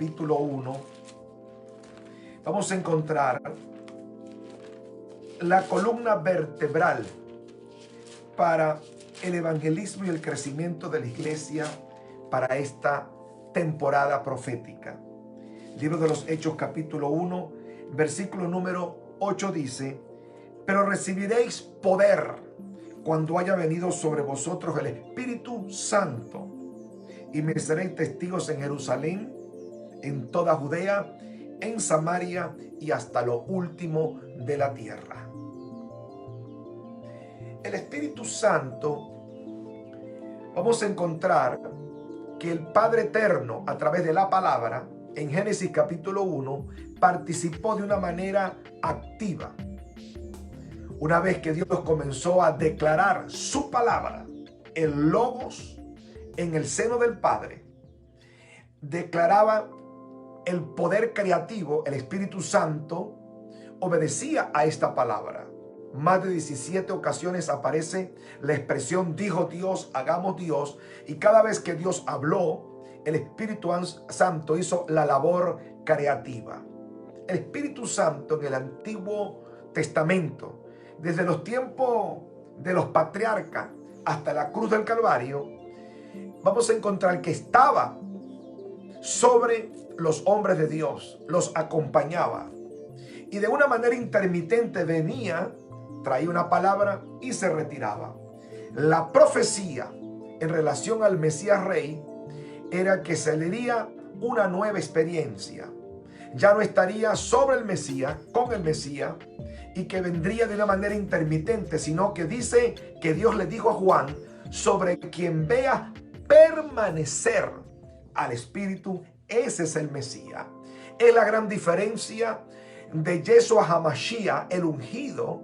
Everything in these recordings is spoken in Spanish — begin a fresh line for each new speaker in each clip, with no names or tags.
capítulo 1, vamos a encontrar la columna vertebral para el evangelismo y el crecimiento de la iglesia para esta temporada profética. Libro de los Hechos, capítulo 1, versículo número 8 dice: pero recibiréis poder cuando haya venido sobre vosotros el Espíritu Santo, y me seréis testigos en Jerusalén, en toda Judea, en Samaria y hasta lo último de la tierra. El Espíritu Santo, vamos a encontrar que el Padre Eterno, a través de la palabra, en Génesis capítulo 1, participó de una manera activa. Una vez que Dios comenzó a declarar su palabra, el Logos, en el seno del Padre, declaraba el poder creativo. El Espíritu Santo obedecía a esta palabra. Más de 17 ocasiones aparece la expresión dijo Dios, hagamos Dios, y cada vez que Dios habló, el Espíritu Santo hizo la labor creativa. El Espíritu Santo en el Antiguo Testamento, desde los tiempos de los patriarcas hasta la cruz del Calvario, vamos a encontrar que estaba sobre los hombres de Dios, los acompañaba, y de una manera intermitente venía, traía una palabra y se retiraba. La profecía en relación al Mesías Rey era que se le daría una nueva experiencia. Ya no estaría sobre el Mesías, con el Mesías, y que vendría de una manera intermitente, sino que dice que Dios le dijo a Juan: sobre quien vea permanecer al Espíritu, ese es el Mesías. Es la gran diferencia de Yeshua HaMashiach, el ungido,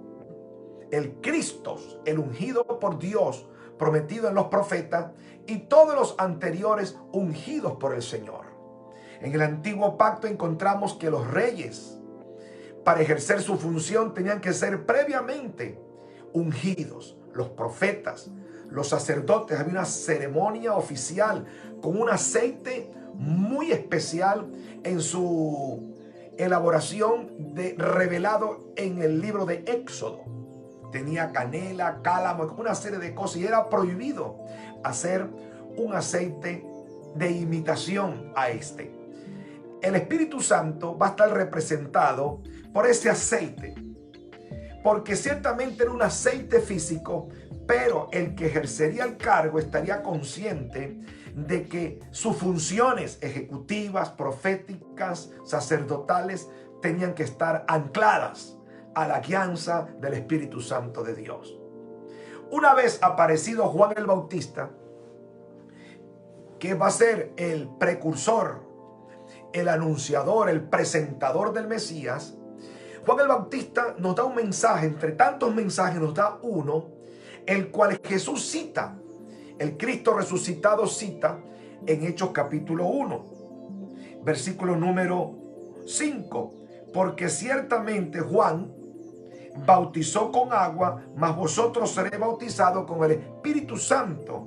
el Cristo, el ungido por Dios, prometido en los profetas, y todos los anteriores ungidos por el Señor. En el antiguo pacto encontramos que los reyes, para ejercer su función, tenían que ser previamente ungidos. Los profetas, los sacerdotes, había una ceremonia oficial con un aceite muy especial en su elaboración, revelado en el libro de Éxodo. Tenía canela, cálamo, una serie de cosas, y era prohibido hacer un aceite de imitación a este. El Espíritu Santo va a estar representado por ese aceite, porque ciertamente era un aceite físico, pero el que ejercería el cargo estaría consciente de que sus funciones ejecutivas, proféticas, sacerdotales, tenían que estar ancladas a la guianza del Espíritu Santo de Dios. Una vez aparecido Juan el Bautista, que va a ser el precursor, el anunciador, el presentador del Mesías, Juan el Bautista nos da un mensaje, entre tantos mensajes nos da uno, el cual Jesús cita, el Cristo resucitado cita en Hechos capítulo 1, versículo número 5, porque ciertamente Juan bautizó con agua, mas vosotros seréis bautizados con el Espíritu Santo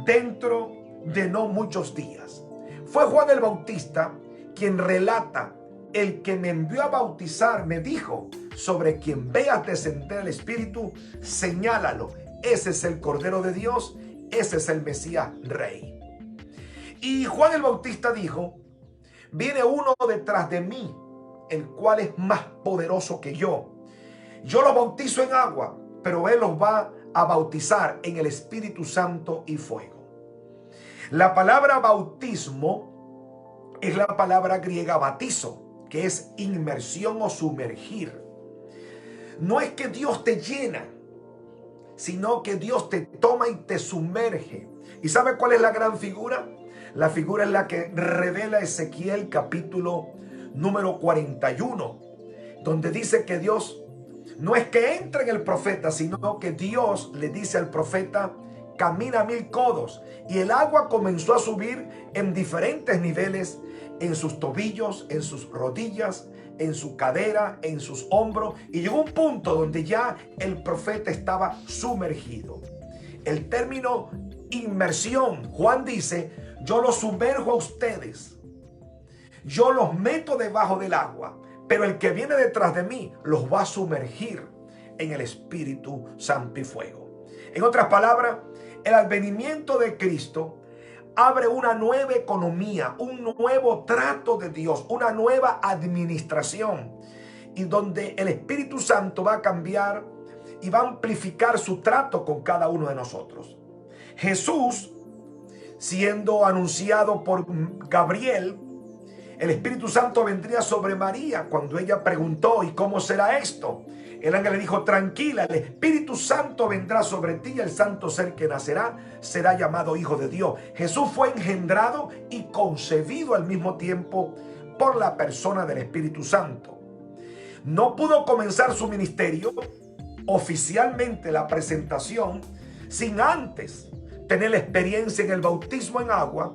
dentro de no muchos días. Fue Juan el Bautista quien relata: el que me envió a bautizar me dijo, sobre quien veas descender el Espíritu, señálalo. Ese es el Cordero de Dios, ese es el Mesías Rey. Y Juan el Bautista dijo: viene uno detrás de mí, el cual es más poderoso que yo. Yo los bautizo en agua, pero él los va a bautizar en el Espíritu Santo y fuego. La palabra bautismo es la palabra griega batizo, que es inmersión o sumergir. No es que Dios te llena, sino que Dios te toma y te sumerge. ¿Y sabe cuál es la gran figura? La figura es la que revela Ezequiel capítulo número 41, donde dice que Dios no es que entre en el profeta, sino que Dios le dice al profeta: camina 1000 codos. Y el agua comenzó a subir en diferentes niveles, en sus tobillos, en sus rodillas, en su cadera, en sus hombros, y llegó un punto donde ya el profeta estaba sumergido. El término inmersión, Juan dice: yo los sumerjo a ustedes. yo los meto debajo del agua, pero el que viene detrás de mí los va a sumergir en el Espíritu Santo y fuego. En otras palabras, el advenimiento de Cristo abre una nueva economía, un nuevo trato de Dios, una nueva administración, y donde el Espíritu Santo va a cambiar y va a amplificar su trato con cada uno de nosotros. Jesús, siendo anunciado por Gabriel, el Espíritu Santo vendría sobre María cuando ella preguntó: ¿y cómo será esto? El ángel le dijo: tranquila, el Espíritu Santo vendrá sobre ti y el santo ser que nacerá será llamado Hijo de Dios. Jesús fue engendrado y concebido al mismo tiempo por la persona del Espíritu Santo. No pudo comenzar su ministerio oficialmente, la presentación, sin antes tener la experiencia en el bautismo en agua,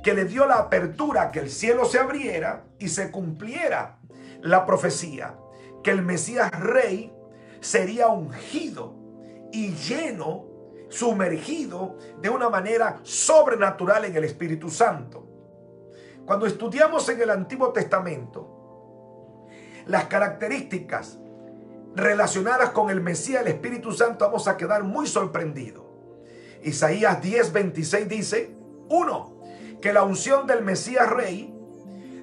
que le dio la apertura a que el cielo se abriera y se cumpliera la profecía que el Mesías Rey sería ungido y lleno, sumergido de una manera sobrenatural en el Espíritu Santo. Cuando estudiamos en el Antiguo Testamento las características relacionadas con el Mesías, el Espíritu Santo, vamos a quedar muy sorprendidos. Isaías 10:26 dice: 1. Que la unción del Mesías Rey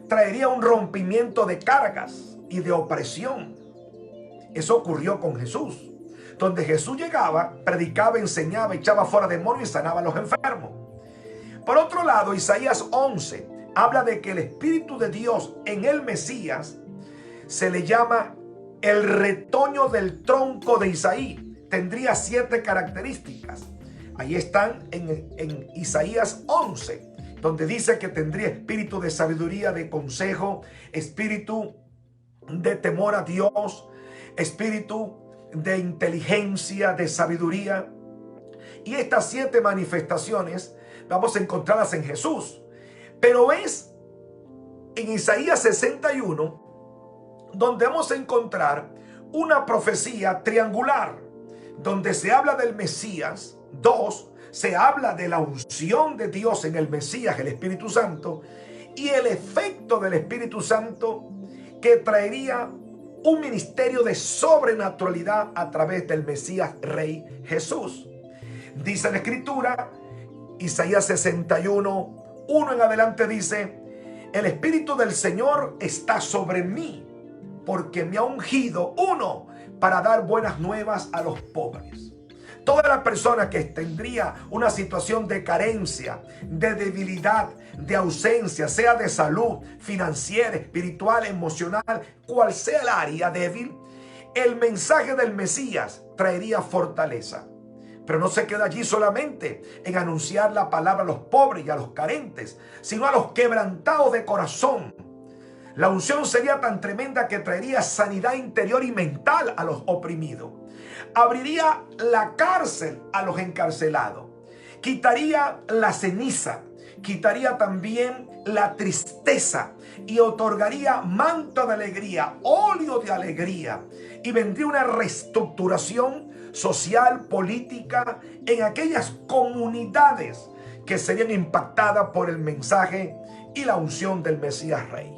traería un rompimiento de cargas y de opresión. Eso ocurrió con Jesús, donde Jesús llegaba, predicaba, enseñaba, echaba fuera demonios y sanaba a los enfermos. Por otro lado, Isaías 11 habla de que el Espíritu de Dios en el Mesías se le llama el retoño del tronco de Isaí. Tendría 7 características. Ahí están en Isaías 11, donde dice que tendría espíritu de sabiduría, de consejo, espíritu de temor a Dios, espíritu de inteligencia, de sabiduría. Y estas 7 manifestaciones vamos a encontrarlas en Jesús. Pero es en Isaías 61 donde vamos a encontrar una profecía triangular, donde se habla del Mesías. 2, se habla de la unción de Dios en el Mesías, el Espíritu Santo, y el efecto del Espíritu Santo que traería un ministerio de sobrenaturalidad a través del Mesías Rey Jesús. Dice la Escritura, Isaías 61, 1 en adelante dice: el Espíritu del Señor está sobre mí, porque me ha ungido, 1, para dar buenas nuevas a los pobres. Toda la persona que tendría una situación de carencia, de debilidad, de ausencia, sea de salud, financiera, espiritual, emocional, cual sea el área débil, el mensaje del Mesías traería fortaleza. Pero no se queda allí solamente en anunciar la palabra a los pobres y a los carentes, sino a los quebrantados de corazón. La unción sería tan tremenda que traería sanidad interior y mental a los oprimidos. Abriría la cárcel a los encarcelados. Quitaría la ceniza. Quitaría también la tristeza. Y otorgaría manto de alegría, óleo de alegría. Y vendría una reestructuración social, política, en aquellas comunidades que serían impactadas por el mensaje y la unción del Mesías Rey.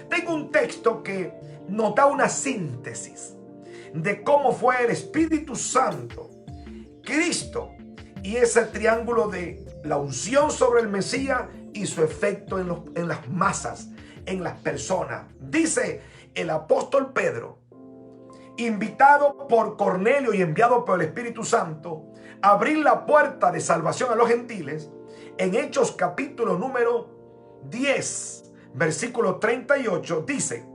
Tengo un texto que nos da una síntesis de cómo fue el Espíritu Santo, Cristo y ese triángulo de la unción sobre el Mesías y su efecto en las masas, en las personas. Dice el apóstol Pedro, invitado por Cornelio y enviado por el Espíritu Santo, a abrir la puerta de salvación a los gentiles, en Hechos capítulo número 10, versículo 38, dice: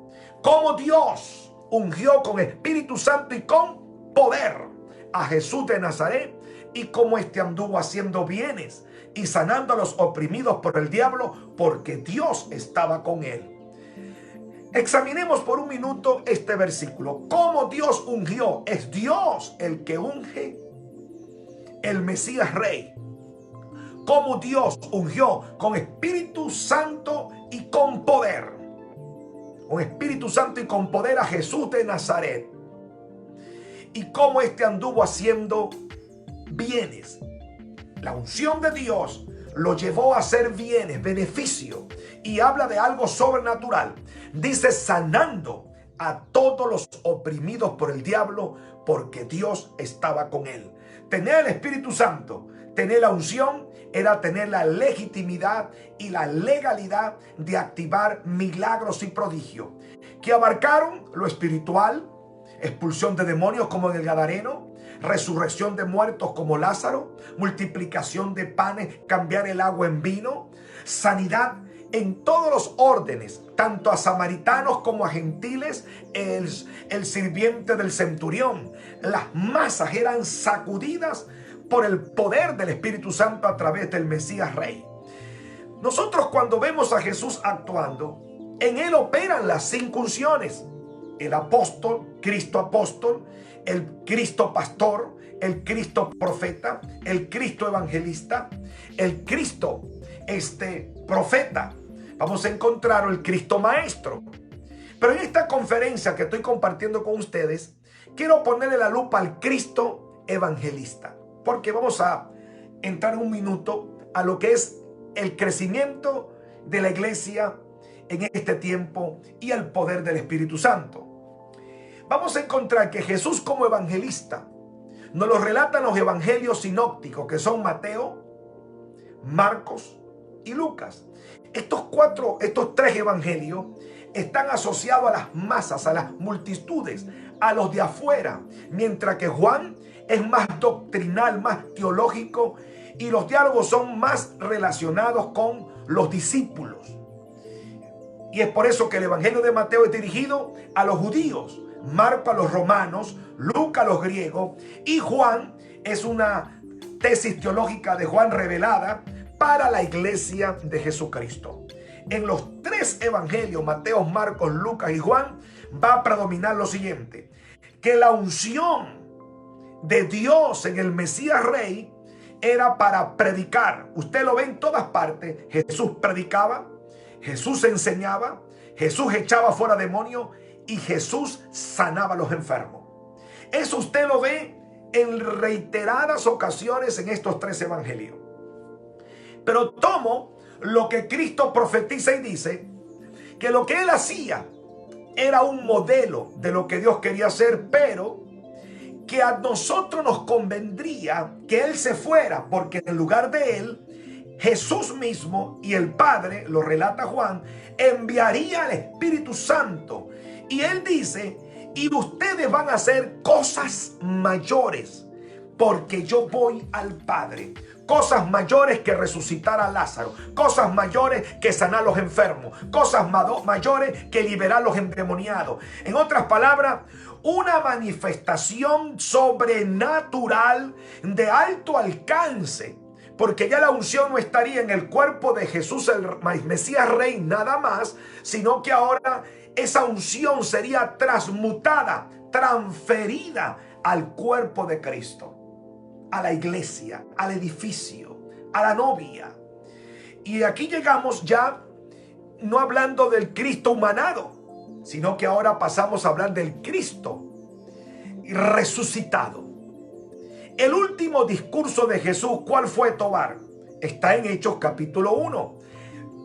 como Dios ungió con Espíritu Santo y con poder a Jesús de Nazaret, y como éste anduvo haciendo bienes y sanando a los oprimidos por el diablo, porque Dios estaba con él. Examinemos por un minuto este versículo. ¿Cómo Dios ungió? Es Dios el que unge el Mesías Rey. ¿Cómo Dios ungió? Con Espíritu Santo y con poder. Con Espíritu Santo y con poder a Jesús de Nazaret. Y cómo éste anduvo haciendo bienes. La unción de Dios lo llevó a hacer bienes, beneficio, y habla de algo sobrenatural. Dice sanando a todos los oprimidos por el diablo, porque Dios estaba con él. Tener el Espíritu Santo, tener la unción, era tener la legitimidad y la legalidad de activar milagros y prodigios que abarcaron lo espiritual, expulsión de demonios como en el Gadareno, resurrección de muertos como Lázaro, multiplicación de panes, cambiar el agua en vino, sanidad en todos los órdenes, tanto a samaritanos como a gentiles, el sirviente del centurión. Las masas eran sacudidas por el poder del Espíritu Santo a través del Mesías Rey. Nosotros cuando vemos a Jesús actuando, en él operan las 5 unciones. El apóstol, el Cristo pastor, el Cristo profeta, el Cristo evangelista, el Cristo profeta. Vamos a encontrar el Cristo maestro. Pero en esta conferencia que estoy compartiendo con ustedes, quiero ponerle la lupa al Cristo evangelista, porque vamos a entrar un minuto a lo que es el crecimiento de la iglesia en este tiempo y el poder del Espíritu Santo. Vamos a encontrar que Jesús como evangelista nos lo relatan los evangelios sinópticos, que son Mateo, Marcos y Lucas. Estos 3 evangelios están asociados a las masas, a las multitudes, a los de afuera, mientras que Juan es más doctrinal, más teológico, y los diálogos son más relacionados con los discípulos. Y es por eso que el evangelio de Mateo es dirigido a los judíos, Marco a los romanos, Lucas a los griegos, y Juan es una tesis teológica de Juan revelada para la iglesia de Jesucristo. En los 3 evangelios, Mateo, Marcos, Lucas y Juan, va a predominar lo siguiente: que la unción de Dios en el Mesías Rey era para predicar. Usted lo ve en todas partes. Jesús predicaba, Jesús enseñaba, Jesús echaba fuera demonios y Jesús sanaba a los enfermos. Eso usted lo ve en reiteradas ocasiones en estos 3 evangelios. Pero tomo lo que Cristo profetiza y dice que lo que él hacía era un modelo de lo que Dios quería hacer, pero que a nosotros nos convendría que él se fuera, porque en lugar de él, Jesús mismo y el Padre, lo relata Juan, enviaría al Espíritu Santo. Y él dice: y ustedes van a hacer cosas mayores, porque yo voy al Padre. Cosas mayores que resucitar a Lázaro, cosas mayores que sanar a los enfermos, cosas mayores que liberar a los endemoniados. En otras palabras, una manifestación sobrenatural de alto alcance, porque ya la unción no estaría en el cuerpo de Jesús, el Mesías Rey, nada más, sino que ahora esa unción sería transmutada, transferida al cuerpo de Cristo, a la iglesia, al edificio, a la novia. Y aquí llegamos ya no hablando del Cristo humanado, sino que ahora pasamos a hablar del Cristo resucitado. El último discurso de Jesús, ¿cuál fue, Tobar? Está en Hechos capítulo 1,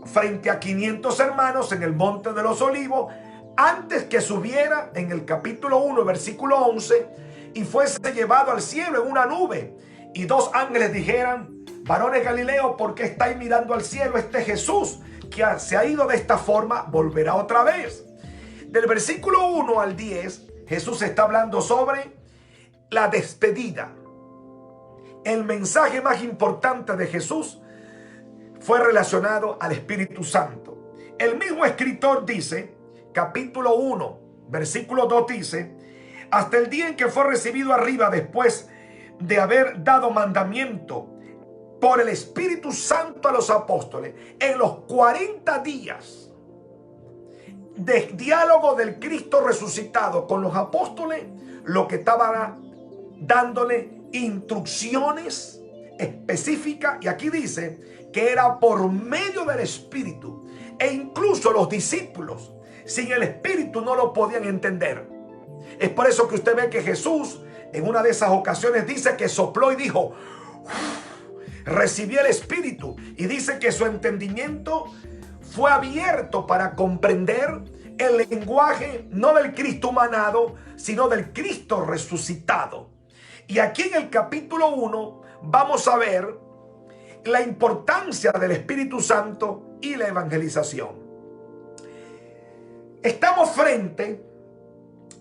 frente a 500 hermanos en el Monte de los Olivos, antes que subiera en el capítulo 1, versículo 11, y fuese llevado al cielo en una nube, y 2 ángeles dijeran: varones Galileos, ¿por qué estáis mirando al cielo? Este Jesús que se ha ido de esta forma volverá otra vez. Del versículo 1 al 10, Jesús está hablando sobre la despedida. El mensaje más importante de Jesús fue relacionado al Espíritu Santo. El mismo escritor dice, capítulo 1, versículo 2 dice: hasta el día en que fue recibido arriba, después de haber dado mandamiento por el Espíritu Santo a los apóstoles, en los 40 días de diálogo del Cristo resucitado con los apóstoles, lo que estaba dándole instrucciones específicas, y aquí dice que era por medio del Espíritu, e incluso los discípulos sin el Espíritu no lo podían entender. Es por eso que usted ve que Jesús en una de esas ocasiones dice que sopló y dijo: recibió el Espíritu y dice que su entendimiento fue abierto para comprender el lenguaje no del Cristo humanado, sino del Cristo resucitado. Y aquí en el capítulo 1 vamos a ver la importancia del Espíritu Santo y la evangelización. Estamos frente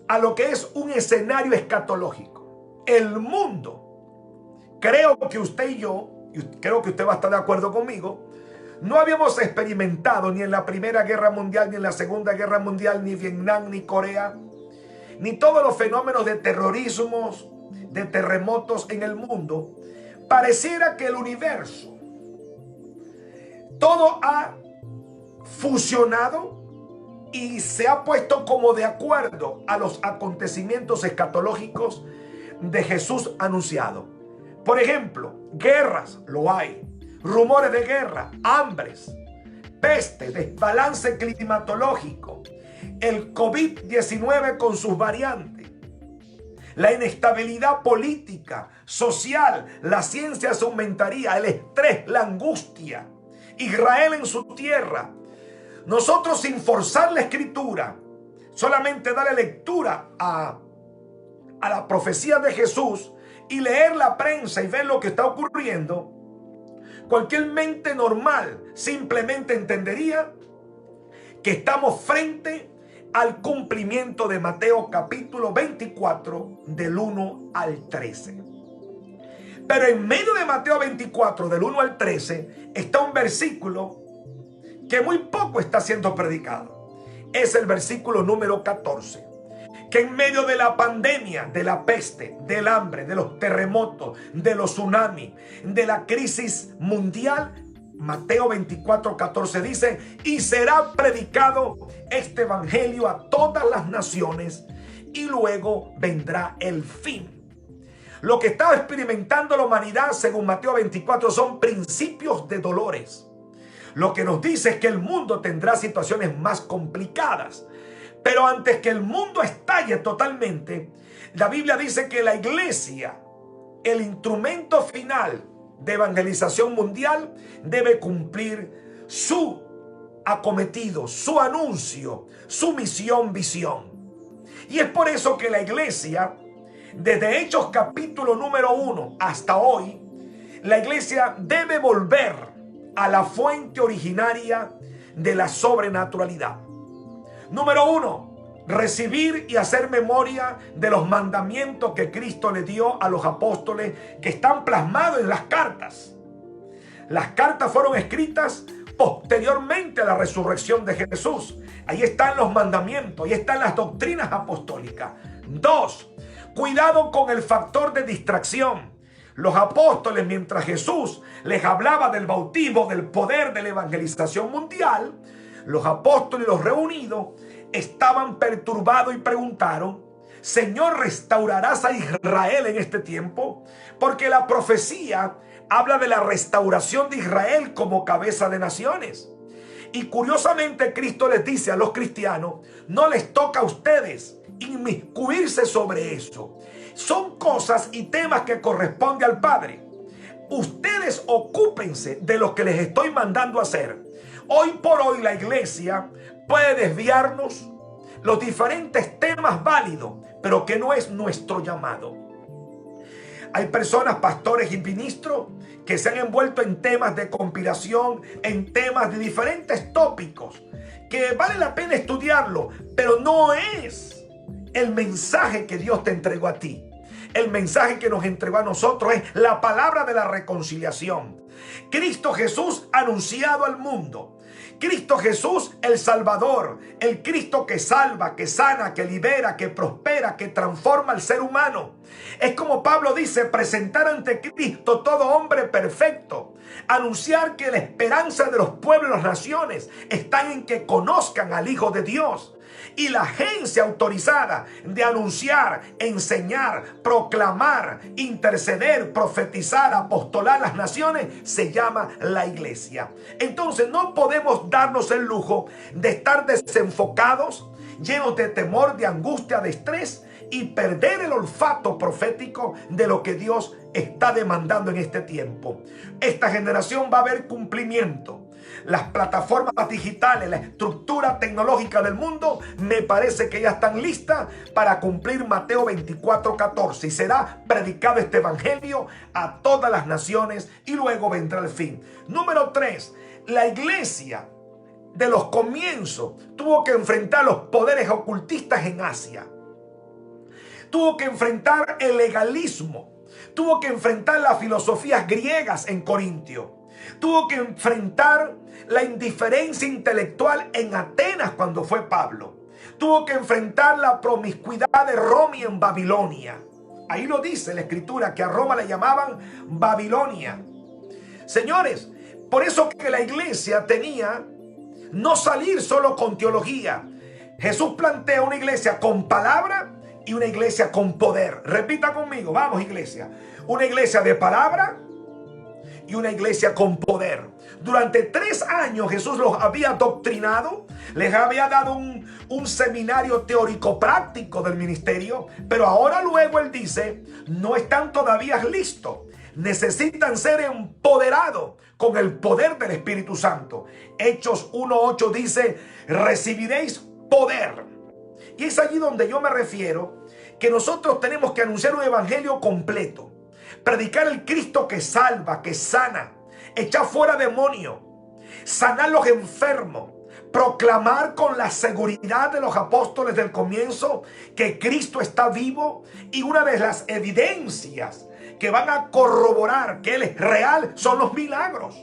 a lo que es un escenario escatológico. El mundo, creo que usted y yo, y creo que usted va a estar de acuerdo conmigo, no habíamos experimentado ni en la Primera Guerra Mundial, ni en la Segunda Guerra Mundial, ni Vietnam, ni Corea, ni todos los fenómenos de terrorismos, de terremotos en el mundo. Pareciera que el universo, todo ha fusionado y se ha puesto como de acuerdo a los acontecimientos escatológicos de Jesús anunciado. Por ejemplo, guerras, lo hay. Rumores de guerra, hambres, peste, desbalance climatológico, el COVID-19 con sus variantes, la inestabilidad política, social, la ciencia se aumentaría, el estrés, la angustia, Israel en su tierra. Nosotros, sin forzar la escritura, solamente darle lectura a la profecía de Jesús y leer la prensa y ver lo que está ocurriendo, cualquier mente normal simplemente entendería que estamos frente al cumplimiento de Mateo capítulo 24 del 1 al 13. Pero en medio de Mateo 24 del 1 al 13 está un versículo que muy poco está siendo predicado. Es el versículo número 14. Que en medio de la pandemia, de la peste, del hambre, de los terremotos, de los tsunamis, de la crisis mundial, Mateo 24:14 dice: y será predicado este evangelio a todas las naciones y luego vendrá el fin. Lo que está experimentando la humanidad, según Mateo 24, son principios de dolores. Lo que nos dice es que el mundo tendrá situaciones más complicadas. Pero antes que el mundo estalle totalmente, la Biblia dice que la iglesia, el instrumento final de evangelización mundial, debe cumplir su acometido, su anuncio, su misión, visión. Y es por eso que la iglesia, desde Hechos capítulo número 1 hasta hoy, la iglesia debe volver a la fuente originaria de la sobrenaturalidad. Número 1, recibir y hacer memoria de los mandamientos que Cristo le dio a los apóstoles, que están plasmados en las cartas. Las cartas fueron escritas posteriormente a la resurrección de Jesús. Ahí están los mandamientos, ahí están las doctrinas apostólicas. 2, cuidado con el factor de distracción. Los apóstoles, mientras Jesús les hablaba del bautismo, del poder de la evangelización mundial, los apóstoles, los reunidos, estaban perturbados y preguntaron: Señor, ¿restaurarás a Israel en este tiempo? Porque la profecía habla de la restauración de Israel como cabeza de naciones. Y curiosamente Cristo les dice a los cristianos: no les toca a ustedes inmiscuirse sobre eso. Son cosas y temas que corresponde al Padre. Ustedes ocúpense de lo que les estoy mandando a hacer. Hoy por hoy la iglesia puede desviarnos los diferentes temas válidos, pero que no es nuestro llamado. Hay personas, pastores y ministros, que se han envuelto en temas de compilación, en temas de diferentes tópicos, que vale la pena estudiarlo, pero no es el mensaje que Dios te entregó a ti. El mensaje que nos entregó a nosotros es la palabra de la reconciliación. Cristo Jesús anunciado al mundo. Cristo Jesús, el Salvador, el Cristo que salva, que sana, que libera, que prospera, que transforma al ser humano. Es como Pablo dice: presentar ante Cristo todo hombre perfecto. Anunciar que la esperanza de los pueblos y las naciones está en que conozcan al Hijo de Dios. Y la agencia autorizada de anunciar, enseñar, proclamar, interceder, profetizar, apostolar las naciones se llama la iglesia. Entonces no podemos darnos el lujo de estar desenfocados, llenos de temor, de angustia, de estrés y perder el olfato profético de lo que Dios está demandando en este tiempo. Esta generación va a ver cumplimiento. Las plataformas digitales, la estructura tecnológica del mundo, me parece que ya están listas para cumplir Mateo 24:14, y será predicado este evangelio a todas las naciones y luego vendrá el fin. Número 3, la iglesia de los comienzos tuvo que enfrentar los poderes ocultistas en Asia. Tuvo que enfrentar el legalismo. Tuvo que enfrentar las filosofías griegas en Corintio. Tuvo que enfrentar la indiferencia intelectual en Atenas cuando fue Pablo. Tuvo que enfrentar la promiscuidad de Roma en Babilonia. Ahí lo dice la escritura, que a Roma le llamaban Babilonia. Señores, por eso que la iglesia tenía no salir solo con teología. Jesús plantea una iglesia con palabra y una iglesia con poder. Repita conmigo, vamos iglesia. Una iglesia de palabra y una iglesia con poder. Durante 3 años Jesús los había doctrinado, les había dado un seminario teórico práctico del ministerio, pero ahora luego él dice, no están todavía listos, necesitan ser empoderados con el poder del Espíritu Santo. Hechos 1:8 dice, recibiréis poder. Y es allí donde yo me refiero, que nosotros tenemos que anunciar un evangelio completo. Predicar el Cristo que salva, que sana, echar fuera demonios, sanar los enfermos, proclamar con la seguridad de los apóstoles del comienzo que Cristo está vivo, y una de las evidencias que van a corroborar que Él es real son los milagros.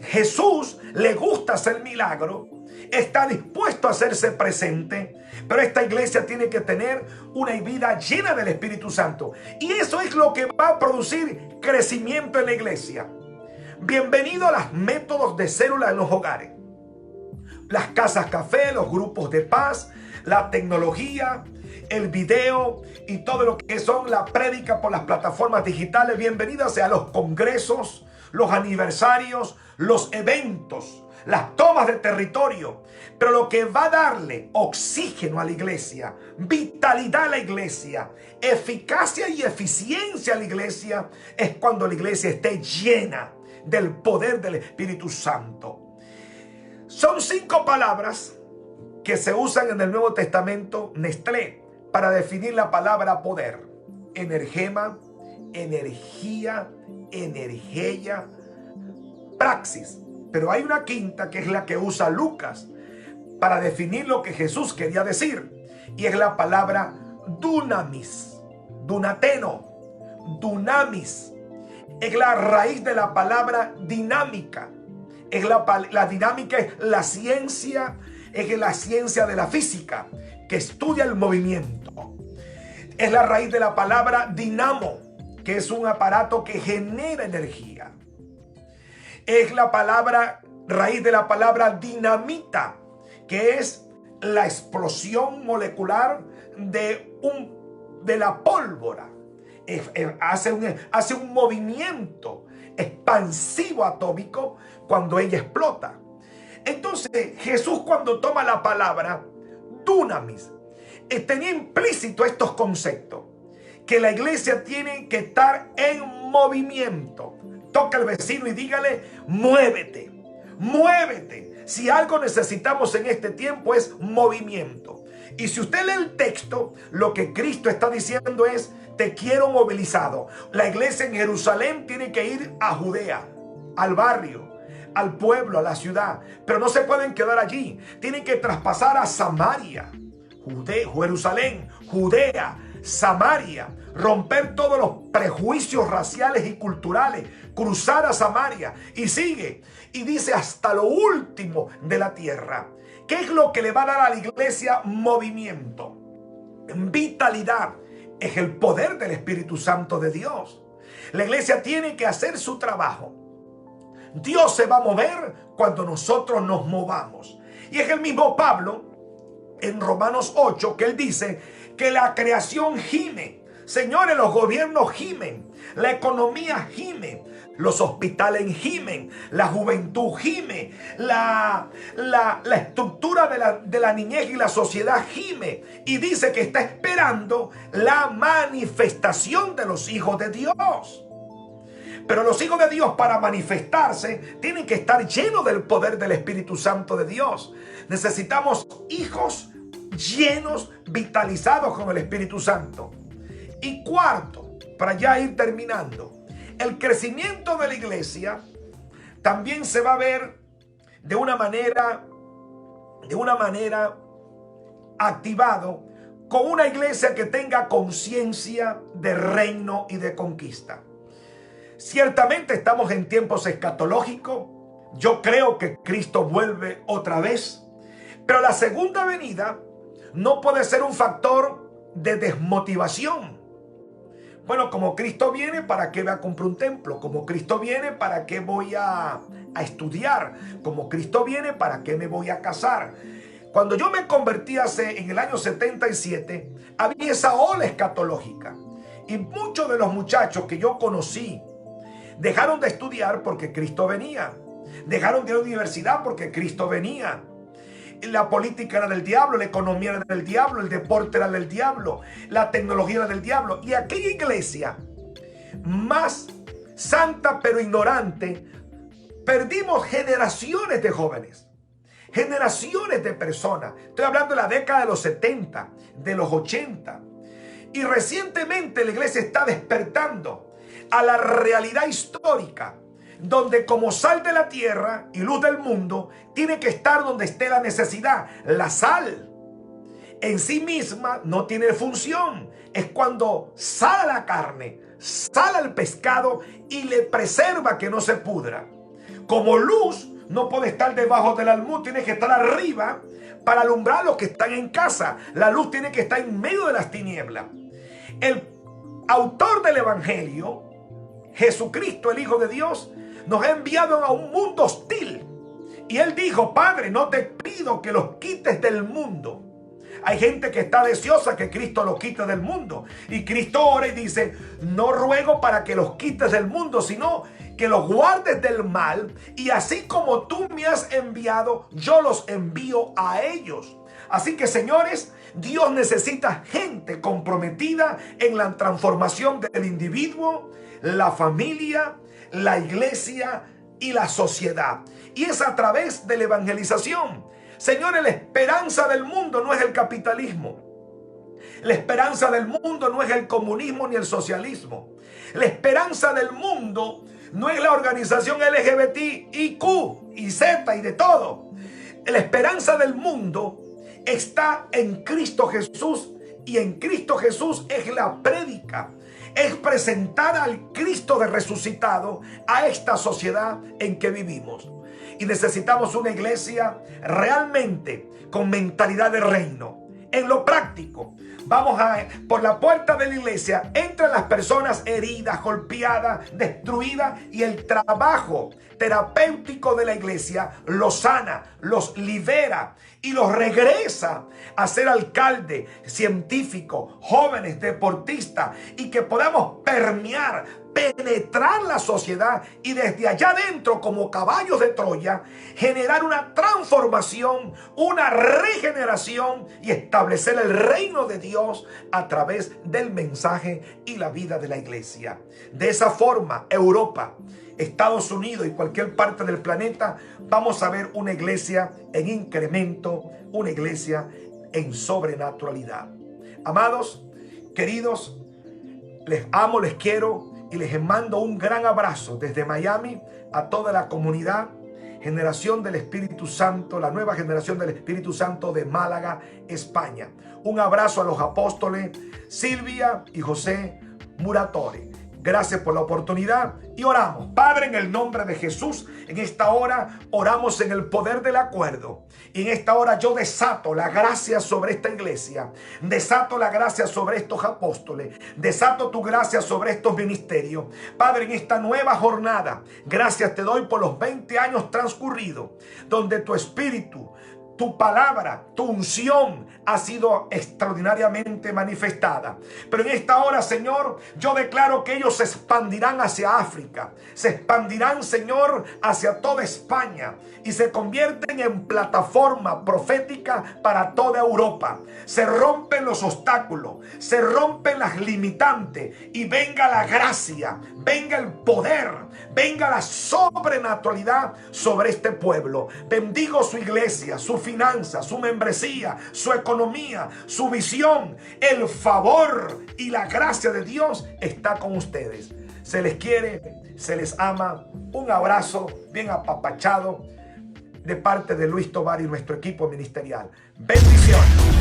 Jesús le gusta hacer milagros, está dispuesto a hacerse presente, pero esta iglesia tiene que tener una vida llena del Espíritu Santo, y eso es lo que va a producir crecimiento en la iglesia. Bienvenido a los métodos de célula en los hogares, las casas café, los grupos de paz, la tecnología, el video y todo lo que son la prédica por las plataformas digitales. Bienvenidos a los congresos, los aniversarios, los eventos, las tomas de territorio. Pero lo que va a darle oxígeno a la iglesia, vitalidad a la iglesia, eficacia y eficiencia a la iglesia, es cuando la iglesia esté llena del poder del Espíritu Santo. Son 5 palabras que se usan en el Nuevo Testamento, Nestlé, para definir la palabra poder: energema, energía, energía, praxis. Pero hay una quinta que es la que usa Lucas para definir lo que Jesús quería decir, y es la palabra dunamis, dunateno, dunamis. Es la raíz de la palabra dinámica. La dinámica es la ciencia de la física, que estudia el movimiento. Es la raíz de la palabra dinamo, que es un aparato que genera energía. Es la raíz de la palabra dinamita, que es la explosión molecular de la pólvora. Hace un movimiento expansivo atómico cuando ella explota. Entonces Jesús, cuando toma la palabra dunamis, tenía implícito estos conceptos: que la iglesia tiene que estar en movimiento. Toca al vecino y dígale, muévete, muévete. Si algo necesitamos en este tiempo es movimiento. Y si usted lee el texto, lo que Cristo está diciendo es, te quiero movilizado. La iglesia en Jerusalén tiene que ir a Judea, al barrio, al pueblo, a la ciudad. Pero no se pueden quedar allí. Tienen que traspasar a Samaria, Jerusalén, Judea, Samaria, romper todos los prejuicios raciales y culturales, cruzar a Samaria, y sigue, y dice hasta lo último de la tierra. ¿Qué es lo que le va a dar a la iglesia movimiento? Vitalidad. Es el poder del Espíritu Santo de Dios. La iglesia tiene que hacer su trabajo. Dios se va a mover cuando nosotros nos movamos. Y es el mismo Pablo en Romanos 8 que él dice que la creación gime. Señores, los gobiernos gimen, la economía gime, Los hospitales gimen, la juventud gime, la estructura de la niñez y la sociedad gime. Y dice que está esperando la manifestación de los hijos de Dios. Pero los hijos de Dios, para manifestarse, tienen que estar llenos del poder del Espíritu Santo de Dios. Necesitamos hijos llenos, vitalizados con el Espíritu Santo. Y cuarto, para ya ir terminando, el crecimiento de la iglesia también se va a ver de una manera activado con una iglesia que tenga conciencia de reino y de conquista. Ciertamente estamos en tiempos escatológicos. Yo creo que Cristo vuelve otra vez, pero la segunda venida no puede ser un factor de desmotivación. Bueno, como Cristo viene, ¿para qué voy a comprar un templo? Como Cristo viene, ¿para qué voy a estudiar? Como Cristo viene, ¿para qué me voy a casar? Cuando yo me convertí en el año 77, había esa ola escatológica. Y muchos de los muchachos que yo conocí dejaron de estudiar porque Cristo venía. Dejaron de ir a la universidad porque Cristo venía. La política era del diablo, la economía era del diablo, el deporte era del diablo, la tecnología era del diablo. Y aquella iglesia más santa pero ignorante, perdimos generaciones de jóvenes, generaciones de personas. Estoy hablando de la década de los 70, de los 80. Y recientemente la iglesia está despertando a la realidad histórica, donde como sal de la tierra y luz del mundo, tiene que estar donde esté la necesidad. La sal en sí misma no tiene función. Es cuando sale la carne, sale el pescado y le preserva que no se pudra. Como luz no puede estar debajo del almud, tiene que estar arriba para alumbrar a los que están en casa. La luz tiene que estar en medio de las tinieblas. El autor del Evangelio, Jesucristo, el Hijo de Dios, nos ha enviado a un mundo hostil. Y Él dijo: Padre, no te pido que los quites del mundo. Hay gente que está deseosa que Cristo los quite del mundo. Y Cristo ora y dice: no ruego para que los quites del mundo, sino que los guardes del mal. Y así como tú me has enviado, yo los envío a ellos. Así que, señores, Dios necesita gente comprometida en la transformación del individuo, la familia, la iglesia y la sociedad. Y es a través de la evangelización. Señores, la esperanza del mundo no es el capitalismo. La esperanza del mundo no es el comunismo ni el socialismo. La esperanza del mundo no es la organización LGBTIQ y Z y de todo. La esperanza del mundo está en Cristo Jesús, y en Cristo Jesús es la prédica. Es presentar al Cristo de resucitado a esta sociedad en que vivimos. Y necesitamos una iglesia realmente con mentalidad de reino. En lo práctico, vamos por la puerta de la iglesia, entran las personas heridas, golpeadas, destruidas, y el trabajo terapéutico de la iglesia los sana, los libera y los regresa a ser alcalde, científico, jóvenes, deportistas, y que podamos permear, penetrar la sociedad y desde allá adentro, como caballos de Troya, generar una transformación, una regeneración y establecer el reino de Dios a través del mensaje y la vida de la iglesia. De esa forma, Europa, Estados Unidos y cualquier parte del planeta, vamos a ver una iglesia en incremento, una iglesia en sobrenaturalidad. Amados, queridos, les amo, les quiero y les mando un gran abrazo desde Miami a toda la comunidad Generación del Espíritu Santo, la nueva generación del Espíritu Santo de Málaga, España. Un abrazo a los apóstoles Silvia y José Muratore. Gracias por la oportunidad y oramos. Padre, en el nombre de Jesús, en esta hora oramos en el poder del acuerdo. Y en esta hora yo desato la gracia sobre esta iglesia. Desato la gracia sobre estos apóstoles. Desato tu gracia sobre estos ministerios. Padre, en esta nueva jornada, gracias te doy por los 20 años transcurridos, donde tu espíritu tu palabra, tu unción ha sido extraordinariamente manifestada. Pero en esta hora, Señor, yo declaro que ellos se expandirán hacia África, se expandirán, Señor, hacia toda España y se convierten en plataforma profética para toda Europa. Se rompen los obstáculos, se rompen las limitantes y venga la gracia, venga el poder, venga la sobrenaturalidad sobre este pueblo. Bendigo su iglesia, su finanza, su membresía, su economía, su visión. El favor y la gracia de Dios está con ustedes. Se les quiere, se les ama. Un abrazo bien apapachado de parte de Luis Tovar y nuestro equipo ministerial. Bendiciones.